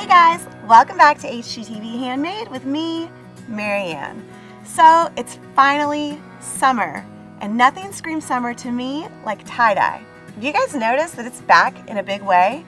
Hey guys, welcome back to HGTV Handmade with me, Marianne. So it's finally summer, and nothing screams summer to me like tie-dye. Have you guys noticed that it's back in a big way?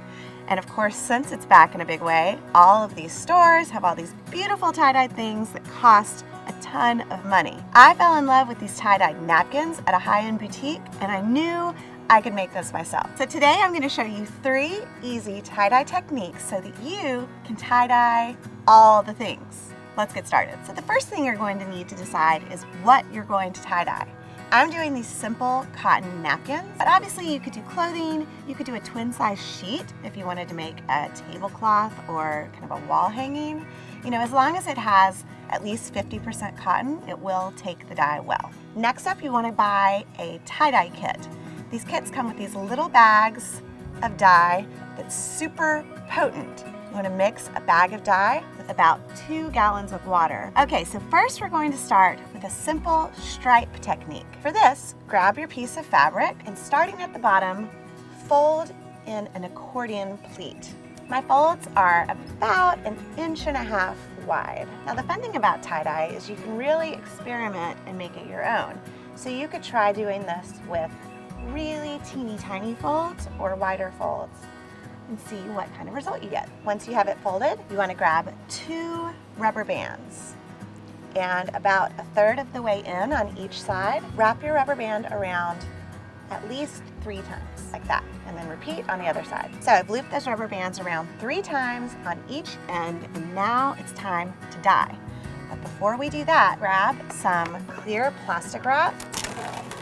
And of course, since it's back in a big way, all of these stores have all these beautiful tie-dye things that cost a ton of money. I fell in love with these tie-dyed napkins at a high-end boutique, and I knew I could make this myself. So today I'm going to show you 3 easy tie-dye techniques so that you can tie-dye all the things. Let's get started. So the first thing you're going to need to decide is what you're going to tie-dye. I'm doing these simple cotton napkins, but obviously you could do clothing, you could do a twin size sheet if you wanted to make a tablecloth or kind of a wall hanging. You know, as long as it has at least 50% cotton, it will take the dye well. Next up, you want to buy a tie-dye kit. These kits come with these little bags of dye that's super potent. You want to mix a bag of dye with about 2 gallons of water. Okay, so first we're going to start with a simple stripe technique. For this, grab your piece of fabric and starting at the bottom, fold in an accordion pleat. My folds are about 1.5 inches wide. Now the fun thing about tie-dye is you can really experiment and make it your own. So you could try doing this with really teeny tiny folds or wider folds and see what kind of result you get. Once you have it folded, you want to grab 2 rubber bands and about 1/3 of the way in on each side, wrap your rubber band around at least 3 times, like that, and then repeat on the other side. So I've looped those rubber bands around 3 times on each end, and now it's time to dye. But before we do that, grab some clear plastic wrap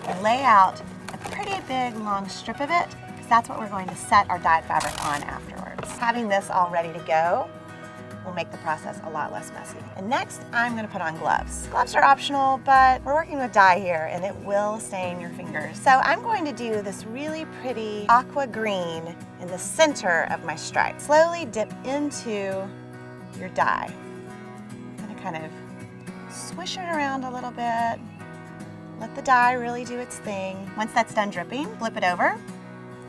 and lay out a pretty big long strip of it, because that's what we're going to set our dyed fabric on afterwards. Having this all ready to go will make the process a lot less messy. And next, I'm going to put on gloves. Gloves are optional, but we're working with dye here and it will stain your fingers. So I'm going to do this really pretty aqua green in the center of my stripe. Slowly dip into your dye. I'm going to kind of swish it around a little bit. Let the dye really do its thing. Once that's done dripping, flip it over.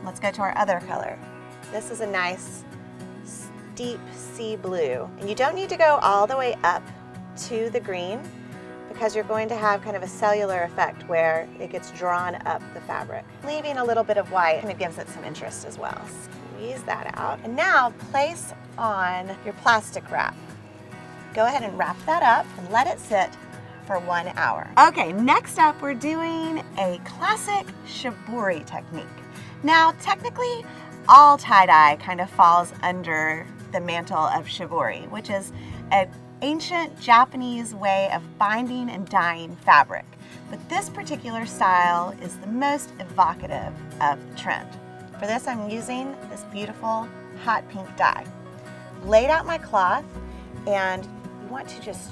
Let's go to our other color. This is a nice deep sea blue. And you don't need to go all the way up to the green because you're going to have kind of a cellular effect where it gets drawn up the fabric. Leaving a little bit of white kind of gives it some interest as well. Squeeze that out. And now place on your plastic wrap. Go ahead and wrap that up and let it sit for 1 hour. Okay, next up we're doing a classic shibori technique. Now, technically, all tie-dye kind of falls under the mantle of shibori, which is an ancient Japanese way of binding and dyeing fabric. But this particular style is the most evocative of the trend. For this, I'm using this beautiful hot pink dye. Laid out my cloth, and you want to just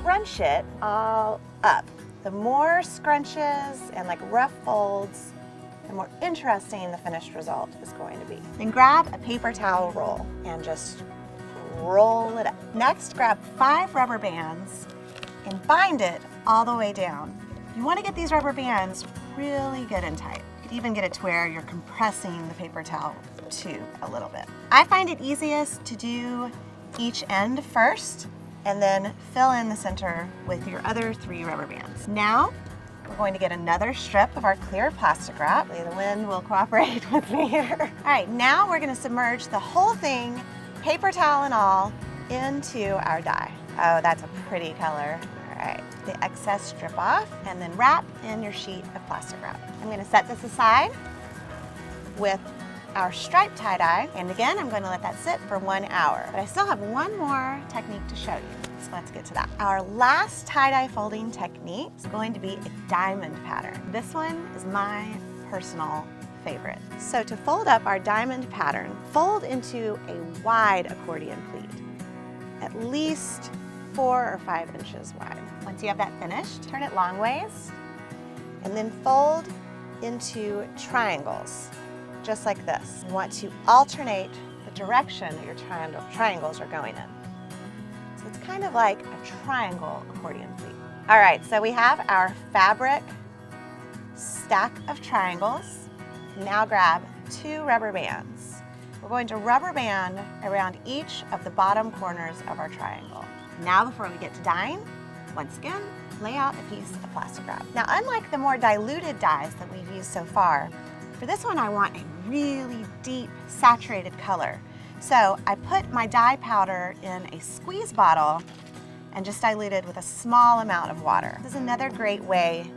scrunch it all up. The more scrunches and like rough folds, the more interesting the finished result is going to be. Then grab a paper towel roll and just roll it up. Next, grab 5 rubber bands and bind it all the way down. You want to get these rubber bands really good and tight. You could even get it to where you're compressing the paper towel tube a little bit. I find it easiest to do each end first and then fill in the center with your other 3 rubber bands. Now, we're going to get another strip of our clear plastic wrap. The wind will cooperate with me here. All right, now we're going to submerge the whole thing, paper towel and all, into our dye. Oh, that's a pretty color. All right, the excess strip off and then wrap in your sheet of plastic wrap. I'm going to set this aside with our stripe tie-dye, and again, I'm going to let that sit for 1 hour. But I still have one more technique to show you, so let's get to that. Our last tie-dye folding technique is going to be a diamond pattern. This one is my personal favorite. So to fold up our diamond pattern, fold into a wide accordion pleat, at least 4 or 5 inches wide. Once you have that finished, turn it long ways, and then fold into triangles. Just like this. You want to alternate the direction that your triangles are going in. So it's kind of like a triangle accordion pleat. All right, so we have our fabric stack of triangles. Now grab 2 rubber bands. we're going to rubber band around each of the bottom corners of our triangle. Now before we get to dyeing, once again, lay out a piece of plastic wrap. Now unlike the more diluted dyes that we've used so far, for this one I want a really deep saturated color. So I put my dye powder in a squeeze bottle and just diluted with a small amount of water. This is another great way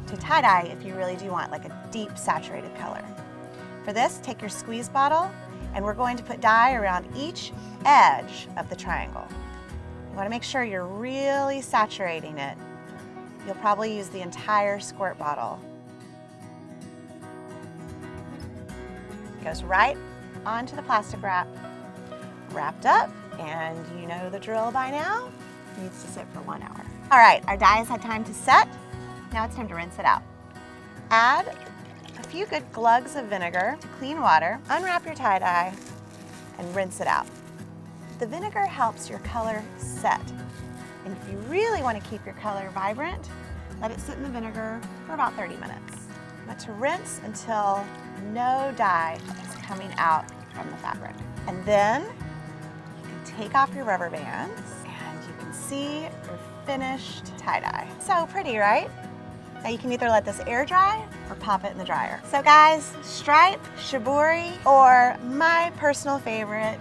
to tie-dye if you really do want like a deep saturated color. For this, take your squeeze bottle and we're going to put dye around each edge of the triangle. You want to make sure you're really saturating it. You'll probably use the entire squirt bottle. It goes right onto the plastic wrap, wrapped up, and you know the drill by now. It needs to sit for 1 hour. All right, our dye has had time to set. Now it's time to rinse it out. Add a few good glugs of vinegar to clean water, unwrap your tie-dye, and rinse it out. The vinegar helps your color set. And if you really want to keep your color vibrant, let it sit in the vinegar for about 30 minutes. But to rinse until no dye is coming out from the fabric. And then you can take off your rubber bands and you can see your finished tie-dye. So pretty, right? Now you can either let this air dry or pop it in the dryer. So guys, stripe, shibori, or my personal favorite,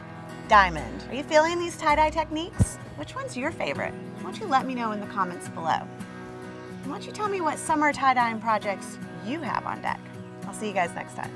diamond. Are you feeling these tie-dye techniques? Which one's your favorite? Why don't you let me know in the comments below? And why don't you tell me what summer tie-dyeing projects you have on deck? I'll see you guys next time.